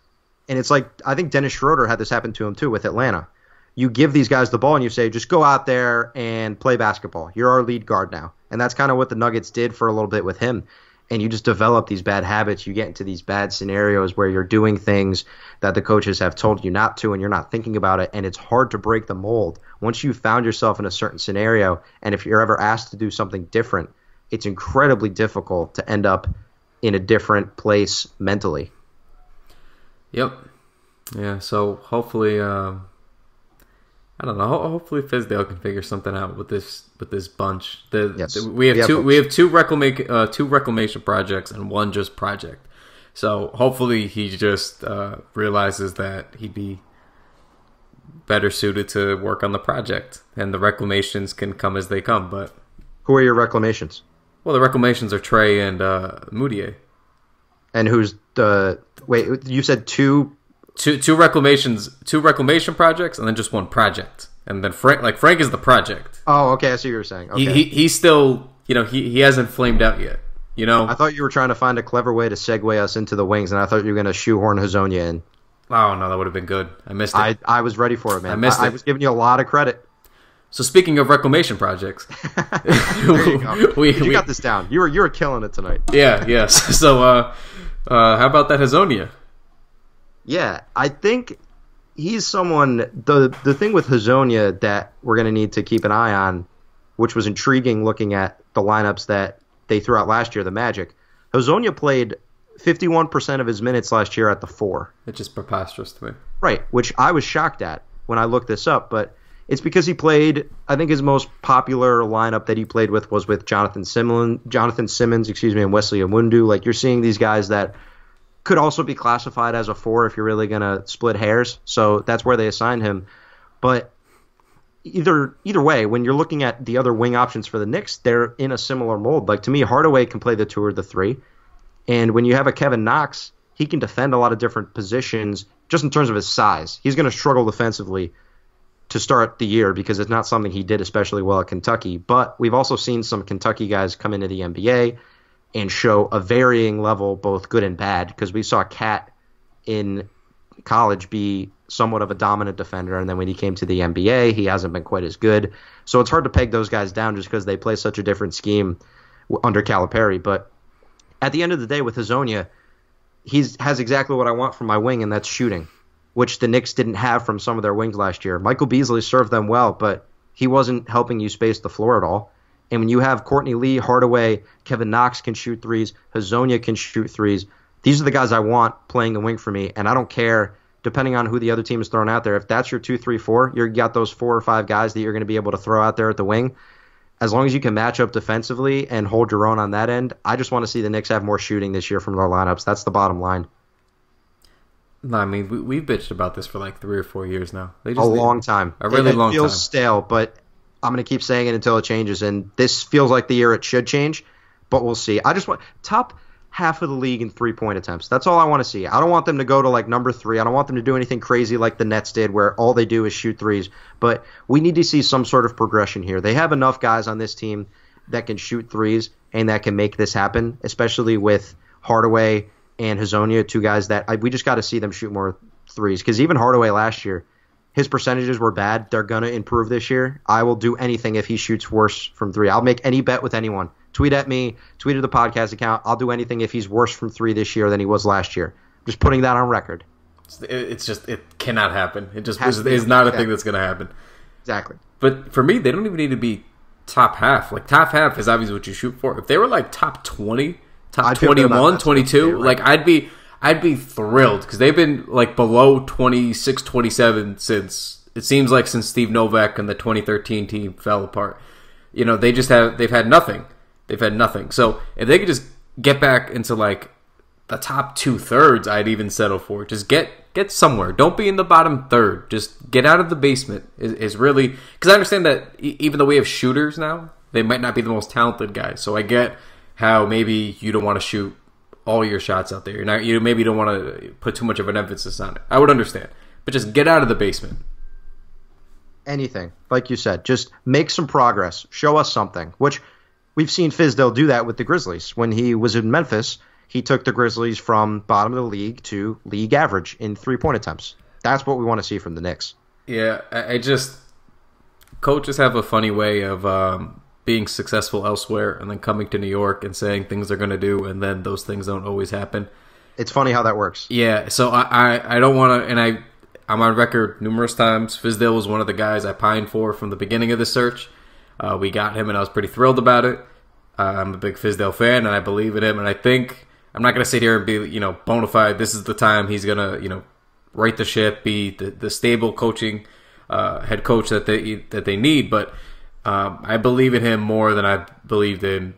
And it's like, I think Dennis Schroeder had this happen to him, too, with Atlanta. You give these guys the ball and you say, just go out there and play basketball. You're our lead guard now. And that's kind of what the Nuggets did for a little bit with him. and you just develop these bad habits. You get into these bad scenarios where you're doing things that the coaches have told you not to, and you're not thinking about it, and it's hard to break the mold. Once you've found yourself in a certain scenario, and if you're ever asked to do something different, it's incredibly difficult to end up in a different place mentally. Yep. Yeah, so hopefully, I don't know. Hopefully Fizdale can figure something out with this bunch. We have two reclamation projects and one just project. So hopefully he just realizes that he'd be better suited to work on the project, and the reclamations can come as they come. But who are your reclamations? Well, the reclamations are Trey and Moutier. And who's the? Wait, you said two reclamation projects, and then just one project, and then Frank is the project. Oh, okay, I see what you're saying. Okay. He's still, he hasn't flamed out yet. I thought you were trying to find a clever way to segue us into the wings, and I thought you were going to shoehorn Hazonia in. Oh no, that would have been good. I missed it. I was ready for it, man. I missed it. I was giving you a lot of credit. So speaking of reclamation projects, there you go. You got this down. You were killing it tonight. Yeah, yes. So how about that Hazonia? Yeah, I think he's someone. The thing with Hazonia that we're going to need to keep an eye on, which was intriguing looking at the lineups that they threw out last year, the Magic. Hazonia played 51% of his minutes last year at the 4. It's just preposterous to me. Right, which I was shocked at when I looked this up, but it's because he played, I think his most popular lineup that he played with was with Jonathan Simmons, and Wesley Awundu. Like, you're seeing these guys that could also be classified as a 4 if you're really going to split hairs. So that's where they assigned him. But either way, when you're looking at the other wing options for the Knicks, they're in a similar mold. Like, to me, Hardaway can play the 2 or the 3. And when you have a Kevin Knox, he can defend a lot of different positions just in terms of his size. He's going to struggle defensively to start the year because it's not something he did especially well at Kentucky. But we've also seen some Kentucky guys come into the NBA and show a varying level, both good and bad, because we saw Cat in college be somewhat of a dominant defender, and then when he came to the NBA, he hasn't been quite as good. So it's hard to peg those guys down just because they play such a different scheme under Calipari. But at the end of the day, with Hazonia, he has exactly what I want from my wing, and that's shooting, which the Knicks didn't have from some of their wings last year. Michael Beasley served them well, but he wasn't helping you space the floor at all. And when you have Courtney Lee, Hardaway, Kevin Knox can shoot threes, Hazonia can shoot threes, these are the guys I want playing the wing for me, and I don't care, depending on who the other team is throwing out there. If that's your 2, 3, 4, you got those 4 or 5 guys that you're going to be able to throw out there at the wing. As long as you can match up defensively and hold your own on that end, I just want to see the Knicks have more shooting this year from their lineups. That's the bottom line. No, I mean, we've bitched about this for like 3 or 4 years now. A long time. A really long time. It feels stale, but I'm going to keep saying it until it changes, and this feels like the year it should change, but we'll see. I just want top half of the league in three-point attempts. That's all I want to see. I don't want them to go to like number 3. I don't want them to do anything crazy like the Nets did where all they do is shoot threes, but we need to see some sort of progression here. They have enough guys on this team that can shoot threes and that can make this happen, especially with Hardaway and Hazonia, 2 guys that we just got to see them shoot more threes, because even Hardaway last year, his percentages were bad. They're going to improve this year. I will do anything if he shoots worse from 3. I'll make any bet with anyone. Tweet at me, tweet at the podcast account. I'll do anything if he's worse from 3 this year than he was last year. Just putting that on record. It cannot happen. It just is not a thing that's going to happen. Exactly. But for me, they don't even need to be top half. Like, top half is obviously what you shoot for. If they were like top 20, top 21, 22, right. Like I'd be thrilled, because they've been like below 26, 27 since Steve Novak and the 2013 team fell apart. They've had nothing. So if they could just get back into like the top 2/3, I'd even settle for. Just get somewhere. Don't be in the bottom third. Just get out of the basement is really, because I understand that even though we have shooters now, they might not be the most talented guys. So I get how maybe you don't want to shoot all your shots out there. Maybe you don't want to put too much of an emphasis on it. I would understand. But just get out of the basement. Anything. Like you said, just make some progress. Show us something. Which we've seen Fizdale do that with the Grizzlies. When he was in Memphis, he took the Grizzlies from bottom of the league to league average in 3-point attempts. That's what we want to see from the Knicks. Yeah, coaches have a funny way of being successful elsewhere and then coming to New York and saying things they're going to do, and then those things don't always happen. It's funny how that works. Yeah, so I don't want to, and I'm on record numerous times. Fizdale was one of the guys I pined for from the beginning of the search. We got him, and I was pretty thrilled about it. I'm a big Fizdale fan, and I believe in him. And I think I'm not going to sit here and be, bona fide. This is the time he's going to, right the ship, be the stable coaching head coach that they need. But I believe in him more than I believed in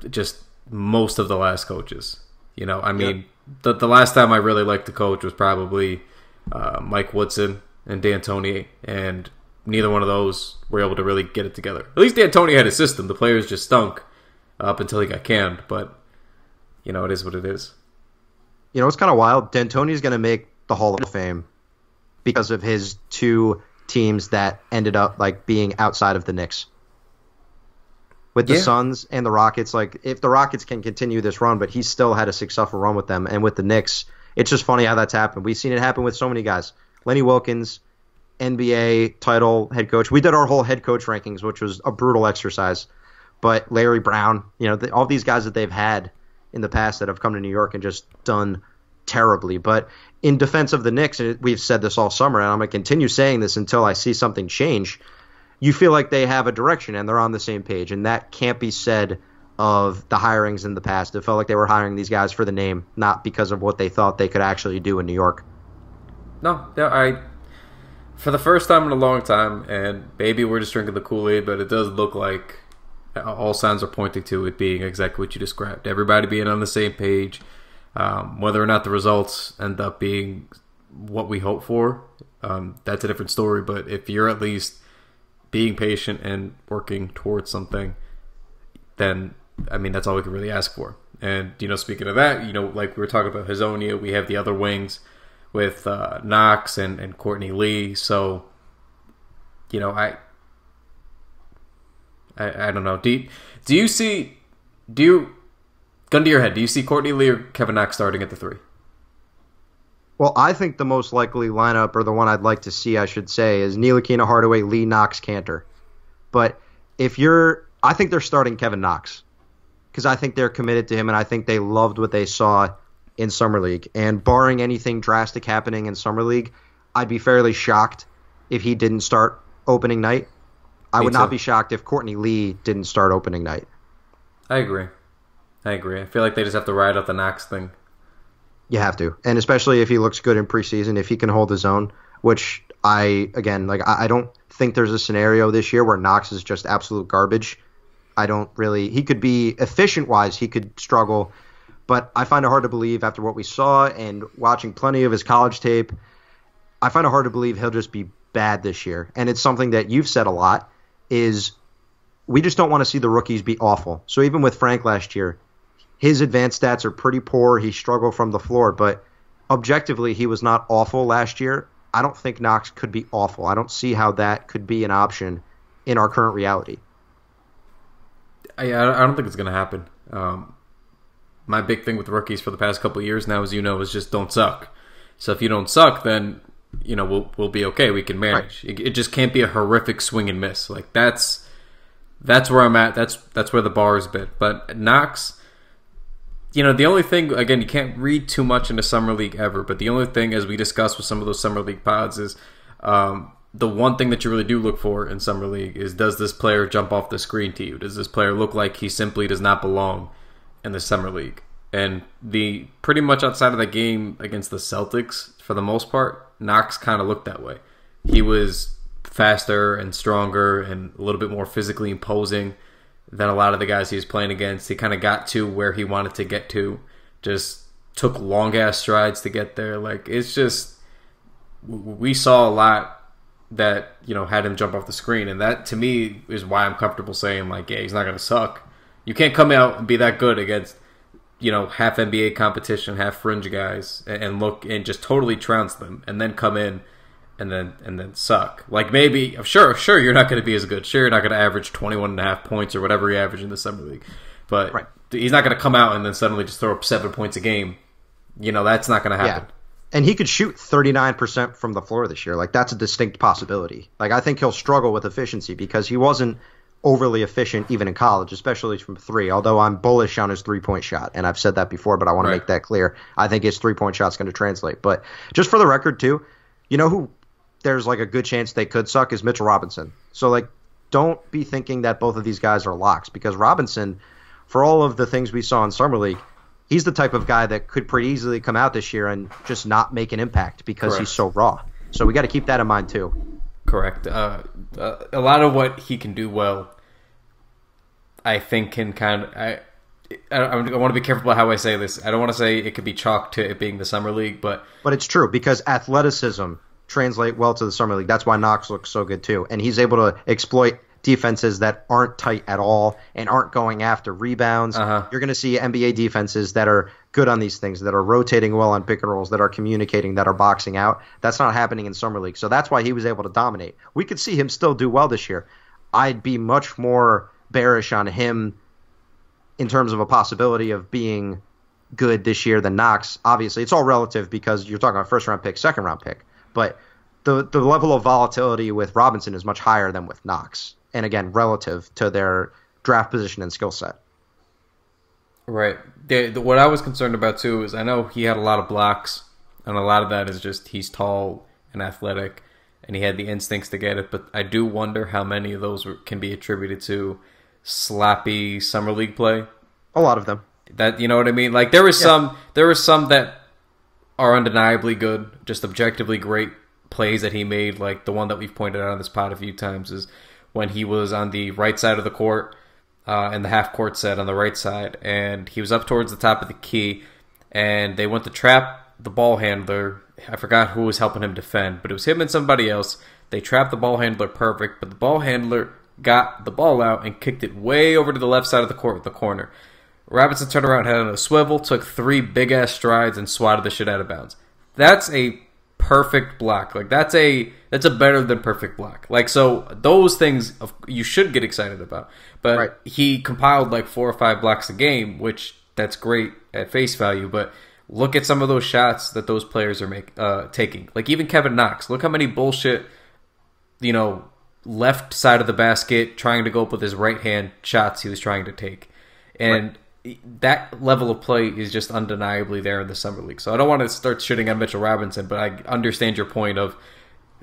just most of the last coaches. The last time I really liked the coach was probably Mike Woodson and D'Antoni, and neither one of those were able to really get it together. At least D'Antoni had a system. The players just stunk up until he got canned, but it is what it is. It's kind of wild. D'Antoni's going to make the Hall of Fame because of his two teams that ended up being outside of the Knicks. With the Suns and the Rockets, if the Rockets can continue this run, but he still had a successful run with them, and with the Knicks, it's just funny how that's happened. We've seen it happen with so many guys. Lenny Wilkins, NBA title head coach. We did our whole head coach rankings, which was a brutal exercise. But Larry Brown, all these guys that they've had in the past that have come to New York and just done terribly. But in defense of the Knicks, and we've said this all summer, and I'm going to continue saying this until I see something change, you feel like they have a direction and they're on the same page. And that can't be said of the hirings in the past. It felt like they were hiring these guys for the name, not because of what they thought they could actually do in New York. No, for the first time in a long time, and maybe we're just drinking the Kool-Aid, but it does look like all signs are pointing to it being exactly what you described. Everybody being on the same page. Whether or not the results end up being what we hope for, that's a different story. But if you're at least being patient and working towards something, then, that's all we can really ask for. And, speaking of that, like we were talking about Hazonia, we have the other wings with Knox and Courtney Lee. So, I don't know. Gun to your head, do you see Courtney Lee or Kevin Knox starting at the 3? Well, I think the most likely lineup, or the one I'd like to see, I should say, is Ntilikina, Hardaway, Lee, Knox, Cantor. But I think they're starting Kevin Knox because I think they're committed to him, and I think they loved what they saw in Summer League. And barring anything drastic happening in Summer League, I'd be fairly shocked if he didn't start opening night. I would not be shocked if Courtney Lee didn't start opening night. I agree. I feel like they just have to ride out the Knox thing. You have to. And especially if he looks good in preseason, if he can hold his own, which I don't think there's a scenario this year where Knox is just absolute garbage. He could be efficient-wise, he could struggle, but I find it hard to believe after what we saw and watching plenty of his college tape, I find it hard to believe he'll just be bad this year. And it's something that you've said a lot, is we just don't want to see the rookies be awful. So even with Frank last year, his advanced stats are pretty poor. He struggled from the floor, but objectively, he was not awful last year. I don't think Knox could be awful. I don't see how that could be an option in our current reality. I don't think it's going to happen. My big thing with rookies for the past couple of years now, as you know, is just don't suck. So if you don't suck, then we'll be okay. We can manage. Right. It just can't be a horrific swing and miss. That's where I'm at. That's where the bar has been. But Knox, the only thing, again, you can't read too much into Summer League ever, but the only thing, as we discussed with some of those Summer League pods, is the one thing that you really do look for in Summer League is, does this player jump off the screen to you? Does this player look like he simply does not belong in the Summer League? And pretty much outside of the game against the Celtics, for the most part, Knox kind of looked that way. He was faster and stronger and a little bit more physically imposing than a lot of the guys he was playing against. He kind of got to where he wanted to get to, just took long-ass strides to get there. It's just, we saw a lot that, had him jump off the screen, and that, to me, is why I'm comfortable saying, he's not going to suck. You can't come out and be that good against, half NBA competition, half fringe guys, and look and just totally trounce them, and then come in and then suck. Maybe, sure, you're not going to be as good. Sure, you're not going to average 21.5 points or whatever he averaged in the Summer League. But right. He's not going to come out and then suddenly just throw up 7 points a game. That's not going to happen. Yeah. And he could shoot 39% from the floor this year. That's a distinct possibility. I think he'll struggle with efficiency because he wasn't overly efficient even in college, especially from three, although I'm bullish on his three-point shot, and I've said that before, but I want to make that clear. I think his three-point shot's going to translate. But just for the record, too, you know who there's like a good chance they could suck is Mitchell Robinson. So, like, don't be thinking that both of these guys are locks, because Robinson, for all of the things we saw in Summer League, he's the type of guy that could pretty easily come out this year and just not make an impact because he's so raw. So we got to keep that in mind, too. Correct. A lot of what he can do well, I think, can kind of... I want to be careful about how I say this. I don't want to say it could be chalked to it being the Summer League, but it's true, because athleticism translate well to the Summer League. That's why Knox looks so good, too. And he's able to exploit defenses that aren't tight at all and aren't going after rebounds. You're going to see NBA defenses that are good on these things, that are rotating well on pick and rolls, that are communicating, that are boxing out. That's not happening in Summer League. So that's why he was able to dominate. We could see him still do well this year. I'd be much more bearish on him in terms of a possibility of being good this year than Knox. Obviously, it's all relative because you're talking about first-round pick, second-round pick. But the level of volatility with Robinson is much higher than with Knox. And again, relative to their draft position and skill set. Right. What I was concerned about, too, is I know he had a lot of blocks, and a lot of that is just he's tall and athletic, and he had the instincts to get it, but I do wonder how many of those can be attributed to sloppy Summer League play. A lot of them. That, you know what I mean? Like, there were some that are undeniably good, just objectively great plays that he made, like the one that we've pointed out on this pod a few times is when he was on the right side of the court in the half-court set on the right side, and he was up towards the top of the key, and they went to trap the ball handler. I forgot who was helping him defend, but it was him and somebody else. They trapped the ball handler perfect, but the ball handler got the ball out and kicked it way over to the left side of the court with the corner. Robinson turned around, had on a swivel, took 3 big-ass strides, and swatted the shit out of bounds. That's a perfect block. Like, that's a better than perfect block. Like, so those things you should get excited about. But he compiled like 4 or 5 blocks a game, which that's great at face value. But look at some of those shots that those players are taking. Like even Kevin Knox. Look how many bullshit, left side of the basket trying to go up with his right hand shots he was trying to take. And that level of play is just undeniably there in the Summer League. So I don't want to start shitting on Mitchell Robinson, but I understand your point of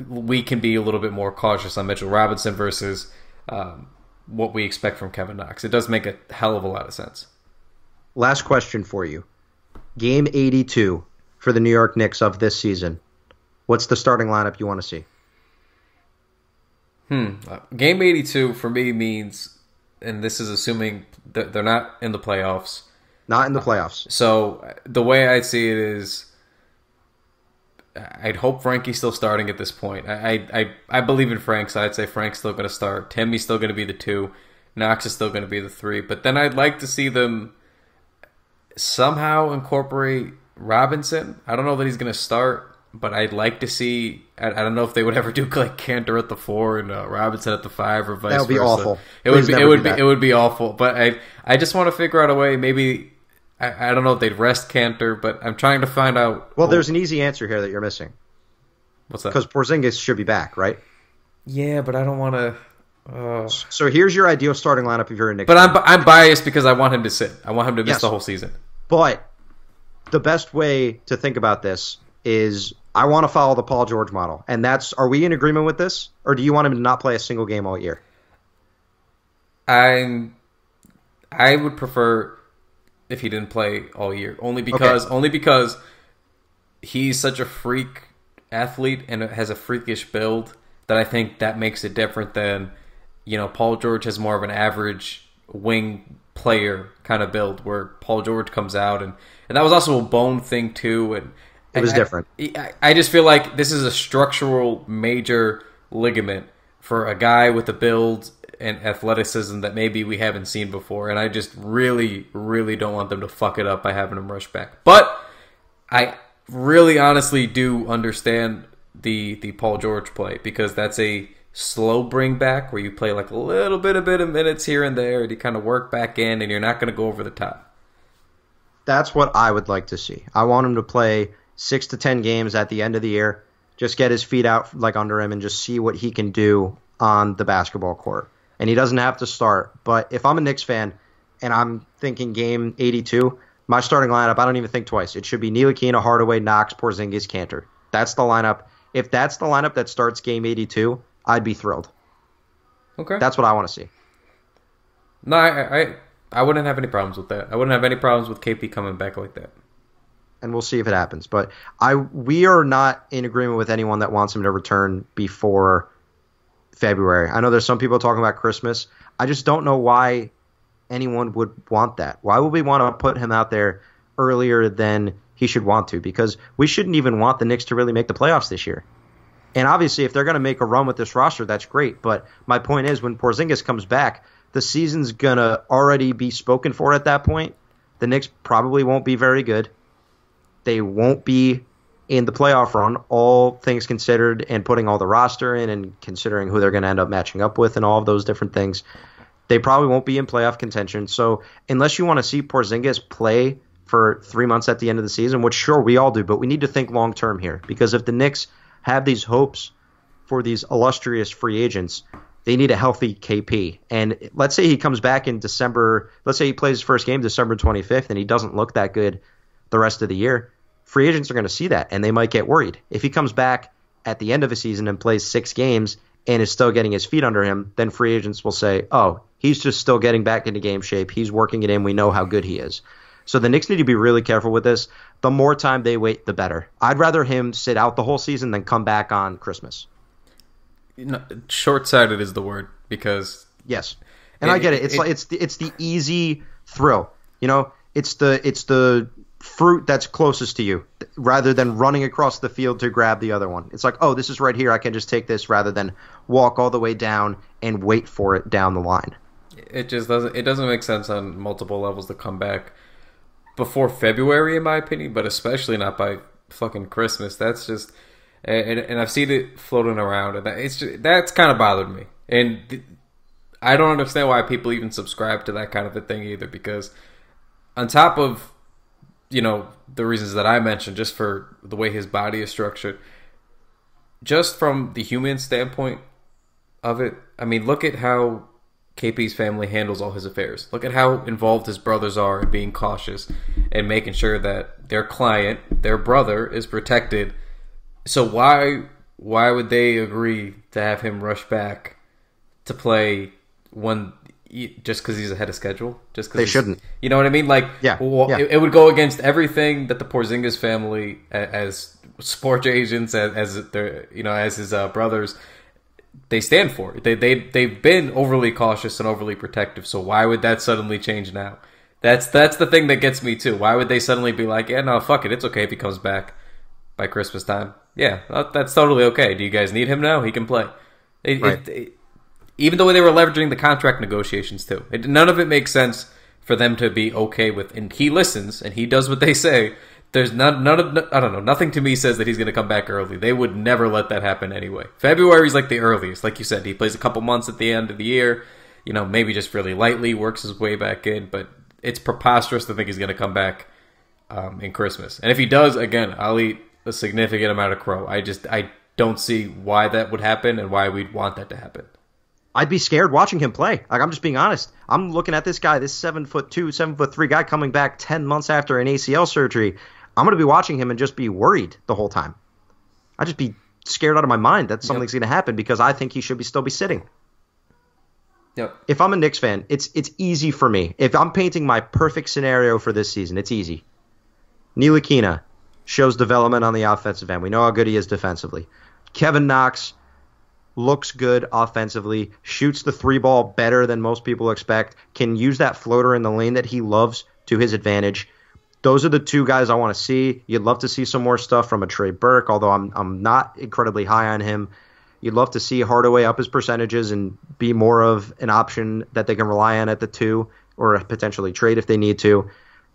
we can be a little bit more cautious on Mitchell Robinson versus what we expect from Kevin Knox. It does make a hell of a lot of sense. Last question for you. Game 82 for the New York Knicks of this season. What's the starting lineup you want to see? Game 82 for me means, and this is assuming that they're not in the playoffs. Not in the playoffs. So the way I see it is, I'd hope Frankie's still starting at this point. I believe in Frank, so I'd say Frank's still going to start. Timmy's still going to be the 2. Knox is still going to be the 3. But then I'd like to see them somehow incorporate Robinson. I don't know that he's going to start, but I'd like to see. I don't know if they would ever do like Cantor at the 4 and Robinson at the 5 or vice versa. That would be awful. It would be awful. But I just want to figure out a way. Maybe I don't know if they'd rest Cantor, but I'm trying to find out. Well, there's an easy answer here that you're missing. What's that? Because Porzingis should be back, right? Yeah, but I don't want to. So here's your ideal starting lineup if you're a Knicks. But I'm biased because I want him to sit. I want him to miss the whole season. But the best way to think about this is I want to follow the Paul George model. And are we in agreement with this? Or do you want him to not play a single game all year? I would prefer if he didn't play all year. Only because he's such a freak athlete and has a freakish build that I think that makes it different than, Paul George has more of an average wing player kind of build where Paul George comes out and that was also a bone thing too, and it was different. I just feel like this is a structural major ligament for a guy with a build and athleticism that maybe we haven't seen before, and I just really, really don't want them to fuck it up by having him rush back. But I really honestly do understand the Paul George play because that's a slow bring back where you play like a little bit of minutes here and there and you kind of work back in and you're not going to go over the top. That's what I would like to see. I want him to play 6 to 10 games at the end of the year, just get his feet out like under him and just see what he can do on the basketball court. and he doesn't have to start. But if I'm a Knicks fan and I'm thinking game 82, my starting lineup, I don't even think twice. It should be Ntilikina, Hardaway, Knox, Porzingis, Kanter. That's the lineup. If that's the lineup that starts game 82, I'd be thrilled. Okay. That's what I want to see. No, I wouldn't have any problems with that. I wouldn't have any problems with KP coming back like that. And we'll see if it happens. But we are not in agreement with anyone that wants him to return before February. I know there's some people talking about Christmas. I just don't know why anyone would want that. Why would we want to put him out there earlier than he should want to? Because we shouldn't even want the Knicks to really make the playoffs this year. And obviously, if they're going to make a run with this roster, that's great. But my point is, when Porzingis comes back, the season's going to already be spoken for at that point. The Knicks probably won't be very good. They won't be in the playoff run, all things considered, and putting all the roster in and considering who they're going to end up matching up with and all of those different things. They probably won't be in playoff contention. So unless you want to see Porzingis play for 3 months at the end of the season, which sure we all do, but we need to think long term here. Because if the Knicks have these hopes for these illustrious free agents, they need a healthy KP. And let's say he comes back in December. Let's say he plays his first game December 25th and he doesn't look that good the rest of the year. Free agents are going to see that and they might get worried. If he comes back at the end of a season and plays 6 games and is still getting his feet under him, then free agents will say, oh, he's just still getting back into game shape. He's working it in. We know how good he is. So the Knicks need to be really careful with this. The more time they wait, the better. I'd rather him sit out the whole season than come back on Christmas. Short-sighted is the word, because yes, and I get it. It's the easy thrill. You know, it's the fruit that's closest to you, rather than running across the field to grab the other one. It's like, oh, this is right here. I can just take this, rather than walk all the way down and wait for it down the line. It just doesn't. It doesn't make sense on multiple levels to come back before February, in my opinion, but especially not by fucking Christmas. That's just, and I've seen it floating around, and that's kind of bothered me. And I don't understand why people even subscribe to that kind of a thing either, because on top of, you know, the reasons that I mentioned, just for the way his body is structured, just from the human standpoint of it, I mean, look at how KP's family handles all his affairs. Look at how involved his brothers are in being cautious and making sure that their client, their brother, is protected. So why would they agree to have him rush back to play when just because he's ahead of schedule? Just because they shouldn't. You know what I mean? Like, yeah. It would go against everything that the Porzingis family, as sports agents, as their, you know, as his brothers, they stand for. They've been overly cautious and overly protective. So why would that suddenly change now? That's the thing that gets me too. Why would they suddenly be like, yeah, no, fuck it, it's okay if he comes back by Christmas time? Yeah, that's totally okay. Do you guys need him now? He can play. Even though they were leveraging the contract negotiations too, none of it makes sense for them to be okay with. And he listens and he does what they say. There's I don't know. Nothing to me says that he's going to come back early. They would never let that happen anyway. February's like the earliest. Like you said, he plays a couple months at the end of the year. You know, maybe just really lightly, works his way back in. But it's preposterous to think he's going to come back in Christmas. And if he does, again, I'll eat a significant amount of crow. I don't see why that would happen and why we'd want that to happen. I'd be scared watching him play. Like, I'm just being honest. I'm looking at this guy, this 7'2", 7'3" guy coming back 10 months after an ACL surgery. I'm going to be watching him and just be worried the whole time. I'd just be scared out of my mind that something's going to happen because I think he should still be sitting. Yep. If I'm a Knicks fan, it's easy for me. If I'm painting my perfect scenario for this season, it's easy. Ntilikina shows development on the offensive end. We know how good he is defensively. Kevin Knox looks good offensively, shoots the 3-ball better than most people expect, can use that floater in the lane that he loves to his advantage. Those are the two guys I want to see. You'd love to see some more stuff from a Trey Burke, although I'm not incredibly high on him. You'd love to see Hardaway up his percentages and be more of an option that they can rely on at the 2 or potentially trade if they need to.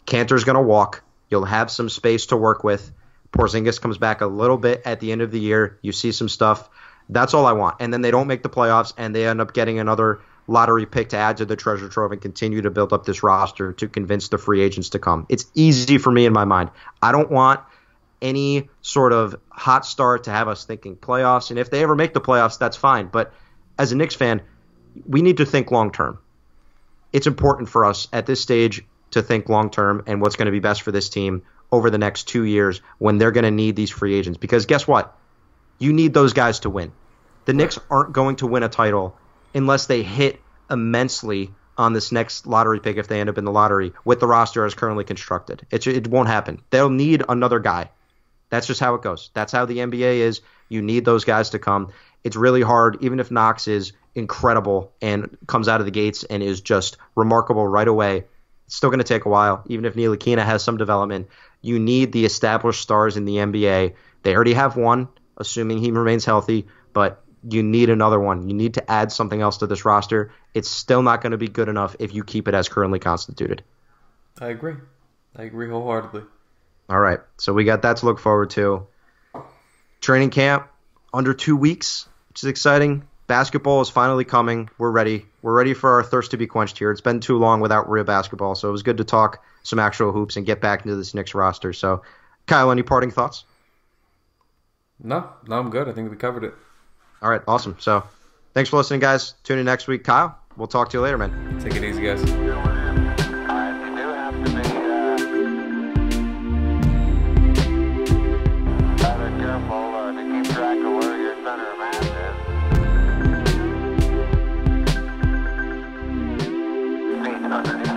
Kanter's going to walk. You'll have some space to work with. Porzingis comes back a little bit at the end of the year. You see some stuff. That's all I want. And then they don't make the playoffs, and they end up getting another lottery pick to add to the treasure trove and continue to build up this roster to convince the free agents to come. It's easy for me in my mind. I don't want any sort of hot start to have us thinking playoffs. And if they ever make the playoffs, that's fine. But as a Knicks fan, we need to think long term. It's important for us at this stage to think long term and what's going to be best for this team over the next 2 years when they're going to need these free agents. Because guess what? You need those guys to win. The Knicks aren't going to win a title unless they hit immensely on this next lottery pick if they end up in the lottery with the roster as currently constructed. It won't happen. They'll need another guy. That's just how it goes. That's how the NBA is. You need those guys to come. It's really hard, even if Knox is incredible and comes out of the gates and is just remarkable right away. It's still going to take a while, even if Ntilikina has some development. You need the established stars in the NBA. They already have one, assuming he remains healthy, but you need another one. You need to add something else to this roster. It's still not going to be good enough if you keep it as currently constituted. I agree wholeheartedly. All right, so we got that to look forward to. Training camp under 2 weeks, which is exciting. Basketball is finally coming. We're ready. We're ready for our thirst to be quenched here. It's been too long without real basketball, so it was good to talk some actual hoops and get back into this Knicks roster. So, Kyle, any parting thoughts? No, I'm good. I think we covered it. All right, awesome. So, thanks for listening, guys. Tune in next week. Kyle, we'll talk to you later, man. Take it easy, guys. You do have to be rather careful to keep track of where your center of mass is. Feet underneath.